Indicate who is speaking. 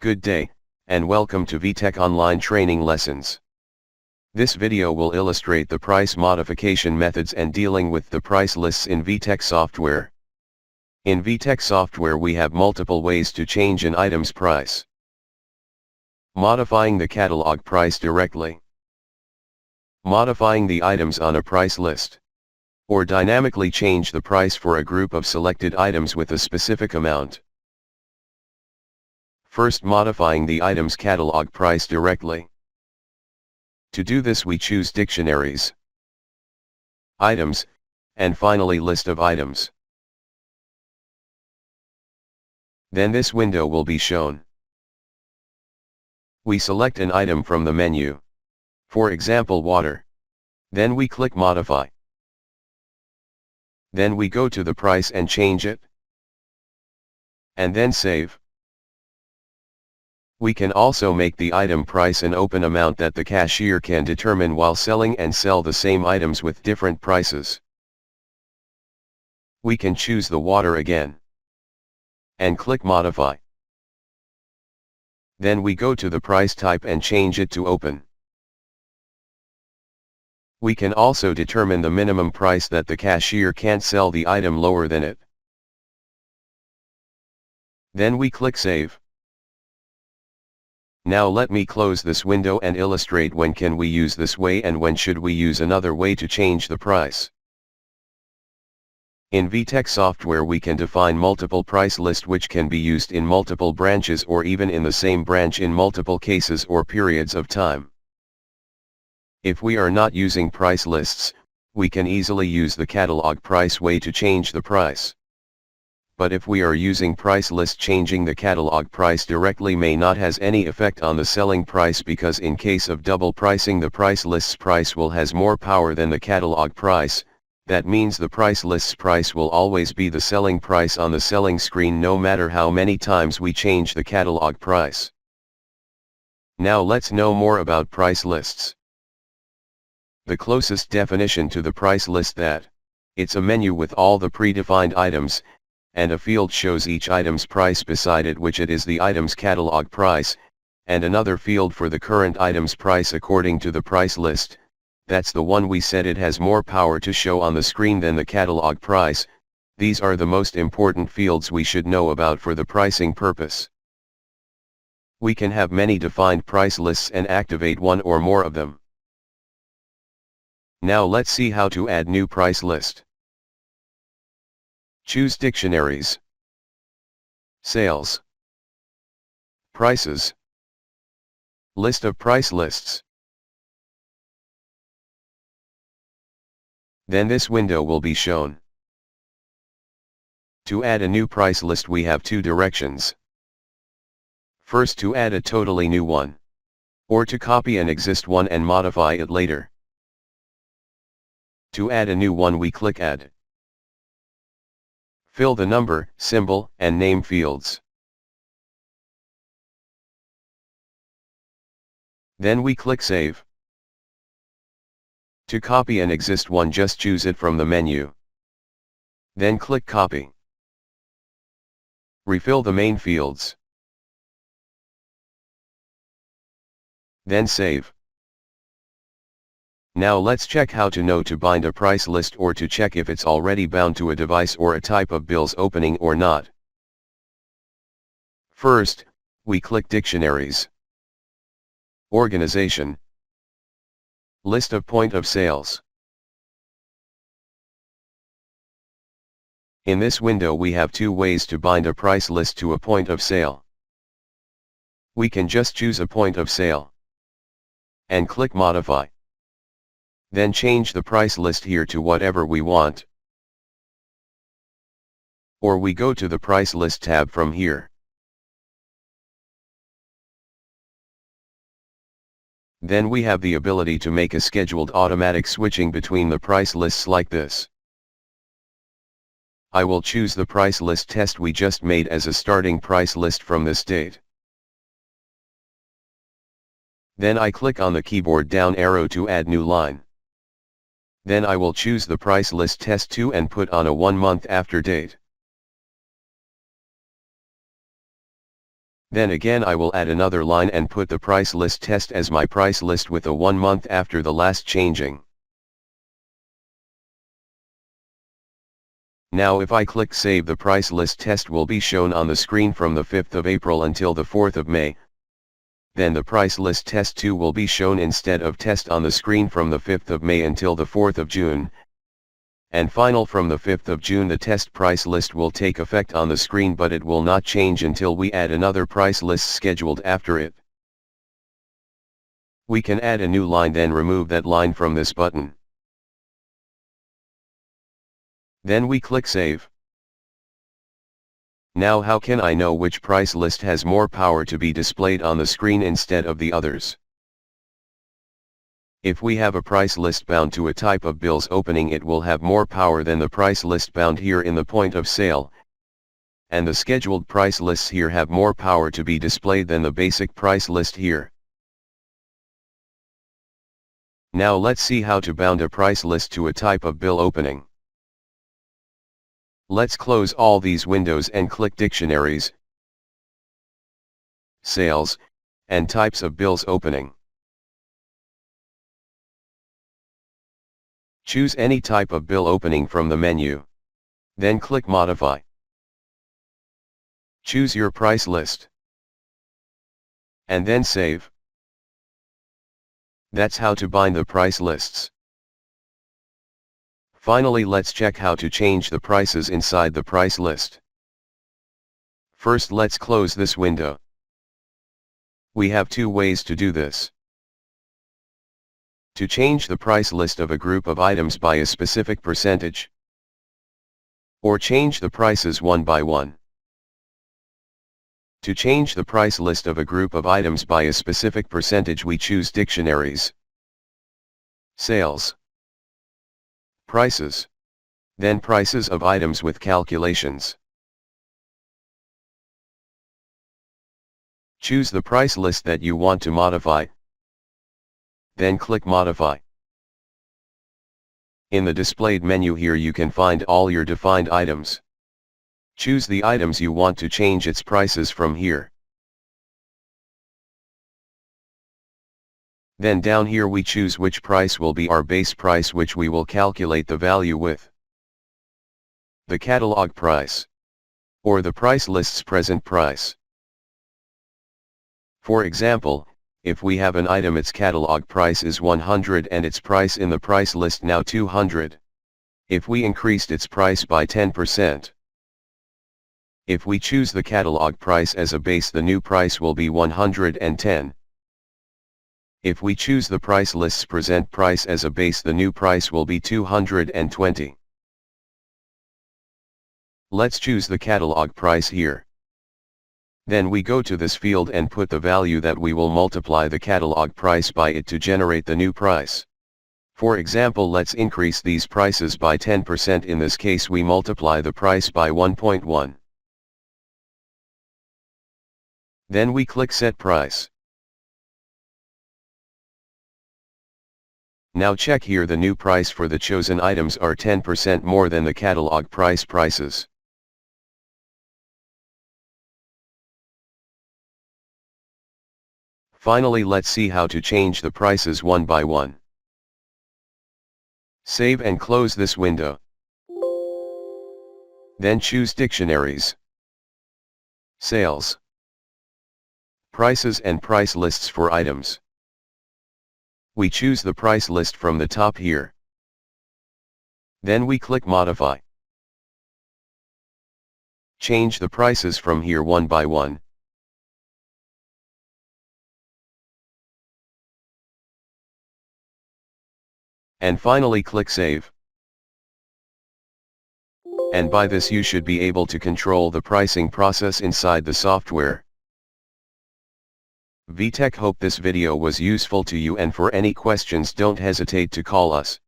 Speaker 1: Good day, and welcome to VTech Online Training Lessons. This video will illustrate the price modification methods and dealing with the price lists in VTech software. In VTech software we have multiple ways to change an item's price. Modifying the catalog price directly. Modifying the items on a price list. Or dynamically change the price for a group of selected items with a specific amount. First, modifying the item's catalog price directly. To do this we choose Dictionaries, Items, and finally List of items. Then this window will be shown. We select an item from the menu, for example water. Then we click Modify. Then we go to the price and change it. And then save. We can also make the item price an open amount that the cashier can determine while selling and sell the same items with different prices. We can choose the water again. And click Modify. Then we go to the price type and change it to open. We can also determine the minimum price that the cashier can't sell the item lower than it. Then we click Save. Now let me close this window and illustrate when can we use this way and when should we use another way to change the price. In VTech software we can define multiple price lists which can be used in multiple branches or even in the same branch in multiple cases or periods of time. If we are not using price lists, we can easily use the catalog price way to change the price. But if we are using price list, changing the catalog price directly may not has any effect on the selling price, because in case of double pricing the price list's price will has more power than the catalog price. That means the price list's price will always be the selling price on the selling screen no matter how many times we change the catalog price. Now let's know more about price lists. The closest definition to the price list that it's a menu with all the predefined items, and a field shows each item's price beside it, which it is the item's catalog price, and another field for the current item's price according to the price list. That's the one we said it has more power to show on the screen than the catalog price. These are the most important fields we should know about for the pricing purpose. We can have many defined price lists and activate one or more of them. Now let's see how to add new price list. Choose Dictionaries, Sales, Prices, List of price lists. Then this window will be shown. To add a new price list we have two directions. First, to add a totally new one, or to copy an existing one and modify it later. To add a new one we click Add. Fill the number, symbol, and name fields. Then we click Save. To copy an existing one, just choose it from the menu. Then click Copy. Refill the main fields. Then save. Now let's check how to know to bind a price list or to check if it's already bound to a device or a type of bills opening or not. First, we click Dictionaries, Organization, List of point of sales. In this window we have two ways to bind a price list to a point of sale. We can just choose a point of sale and click Modify. Then change the price list here to whatever we want. Or we go to the price list tab from here. Then we have the ability to make a scheduled automatic switching between the price lists like this. I will choose the price list test we just made as a starting price list from this date. Then I click on the keyboard down arrow to add new line. Then I will choose the price list test 2 and put on a 1 month after date. Then again I will add another line and put the price list test as my price list with a 1 month after the last changing. Now if I click save, the price list test will be shown on the screen from the 5th of April until the 4th of May. Then the price list test 2 will be shown instead of test on the screen from the 5th of May until the 4th of June. And final from the 5th of June the test price list will take effect on the screen, but it will not change until we add another price list scheduled after it. We can add a new line, then remove that line from this button. Then we click save. Now how can I know which price list has more power to be displayed on the screen instead of the others? If we have a price list bound to a type of bills opening, it will have more power than the price list bound here in the point of sale. And the scheduled price lists here have more power to be displayed than the basic price list here. Now let's see how to bound a price list to a type of bill opening. Let's close all these windows and click Dictionaries, Sales, and Types of Bills Opening. Choose any type of bill opening from the menu. Then click Modify. Choose your price list. And then save. That's how to bind the price lists. Finally, let's check how to change the prices inside the price list. First, let's close this window. We have two ways to do this. To change the price list of a group of items by a specific percentage, or change the prices one by one. To change the price list of a group of items by a specific percentage, we choose Dictionaries, Sales, Prices, then Prices of items with calculations. Choose the price list that you want to modify, then click Modify. In the displayed menu here you can find all your defined items. Choose the items you want to change its prices from here. Then down here we choose which price will be our base price, which we will calculate the value with. The catalog price, or the price list's present price. For example, if we have an item, its catalog price is 100 and its price in the price list now 200. If we increased its price by 10%. If we choose the catalog price as a base, the new price will be 110. If we choose the price list's present price as a base, the new price will be 220. Let's choose the catalog price here. Then we go to this field and put the value that we will multiply the catalog price by it to generate the new price. For example, let's increase these prices by 10%. In this case we multiply the price by 1.1. Then we click Set Price. Now check here, the new price for the chosen items are 10% more than the catalog prices. Finally, let's see how to change the prices one by one. Save and close this window. Then choose Dictionaries, Sales, Prices and Price Lists for items. We choose the price list from the top here. Then we click Modify. Change the prices from here one by one. And finally click Save. And by this you should be able to control the pricing process inside the software. VTech hope this video was useful to you, and for any questions don't hesitate to call us.